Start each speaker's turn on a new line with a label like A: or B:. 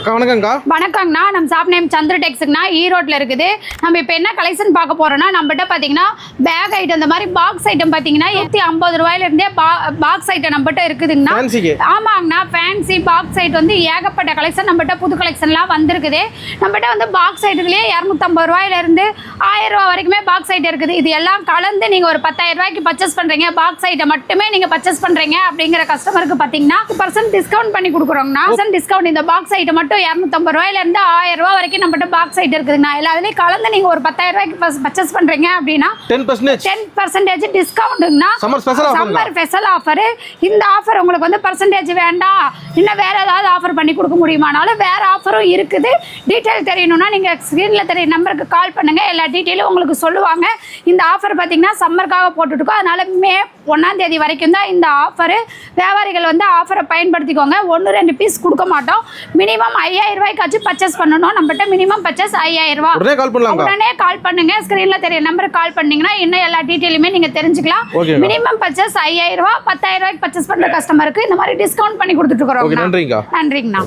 A: வணக்கம்க்கா.
B: வணக்கங்கண்ணா. நம்ம shop name சந்திர டெக்ஸ்க்குண்ணா, ஈரோட்டில் இருக்குது. நம்ம இப்போ என்ன கலெக்ஷன் பார்க்க போகிறோம்னா, நம்மகிட்ட பார்த்தீங்கன்னா பேக் ஐட்டம், இந்த மாதிரி பாக்ஸ் ஐட்டம் பார்த்தீங்கன்னா 150 ரூபாயிலிருந்தே பாக்ஸ் ஐட்டம் நம்மகிட்ட இருக்குதுங்கண்ணா. ஆமாங்கண்ணா, ஃபேன்சி பாக்ஸ் ஐட்டம் வந்து ஏகப்பட்ட கலெக்ஷன் நம்மகிட்ட புது கலெக்ஷன்லாம் வந்திருக்குது. நம்மகிட்ட வந்து பாக்ஸ் ஐட்டத்துலேயே 250 ரூபாயிலிருந்து 1000 ரூபா வரைக்குமே பாக்ஸ் ஐட்டம் இருக்குது. இது எல்லாம் கலந்து நீங்கள் ஒரு 10,000 ரூபாய்க்கு பர்ச்சேஸ் பண்ணுறீங்க, பாக்ஸ் ஐட்டம் மட்டுமே நீங்கள் பர்ச்சேஸ் பண்ணுறீங்க அப்படிங்கிற கஸ்டமருக்கு பார்த்தீங்கன்னா 10% டிஸ்கவுண்ட் பண்ணி கொடுக்குறோங்கண்ணா. டிஸ்கவுண்ட் இந்த பாக்ஸ் ஐட்டம் மட்டும் 250 ரூபாயிலிருந்து 1000 ரூபா வரைக்கும் நம்மகிட்ட பாக்ஸ் ஐட்டம் இருக்குதுங்கண்ணா. எல்லாத்துலேயும் கலந்து நீங்கள் ஒரு 10,000 ரூபாய்க்கு பர்ச்சேஸ் பண்ணுறீங்க அப்படின்னா 10% டிஸ்கவுண்ட்டுங்கண்ணா. Summer special offer. இந்த ஆஃபர் உங்களுக்கு வந்து பர்சன்டேஜ் வேண்டாம், இன்னும் வேற ஏதாவது ஆஃபர் பண்ணி கொடுக்க முடியுமானாலும் வேற ஆஃபரும் இருக்குது. டீட்டெயில் தெரியணும்னா நீங்கள் ஸ்க்ரீனில் தெரிய நம்பருக்கு கால் பண்ணுங்கள், எல்லா டீட்டெயிலும் உங்களுக்கு சொல்லுவாங்க. இந்த ஆஃபர் பார்த்தீங்கன்னா சம்மருக்காக போட்டுட்டுருக்கோம். அதனால மே 1ஆம் தேதி வரைக்கும் தான் இந்த ஆஃபரு. வியாபாரிகள் வந்து ஆஃபரை பயன்படுத்திக்கோங்க. 1-2 பீஸ் கொடுக்க மாட்டோம். மினிமம் 5000 ரூபாய்க்காச்சும் பர்ச்சேஸ் பண்ணணும். நம்மகிட்ட மினிமம் பர்ச்சேஸ் 5000 ரூபா. உடனே கால் பண்ணுங்க, ஸ்கிரீன்ல தெரிய நம்பருக்கு கால் பண்ணீங்கன்னா இன்னும் எல்லா டீட்டெயிலுமே நீங்க தெரிஞ்சுக்கலாம். மினிமம் பர்ச்சேஸ் 5000 ரூபா. 10,000 ரூபாய்க்கு பர்ச்சேஸ் பண்ற கஸ்டமருக்கு இந்த மாதிரி டிஸ்கவுண்ட் பண்ணி கொடுத்துட்டு இருக்கோம். நன்றிங்கண்ணா.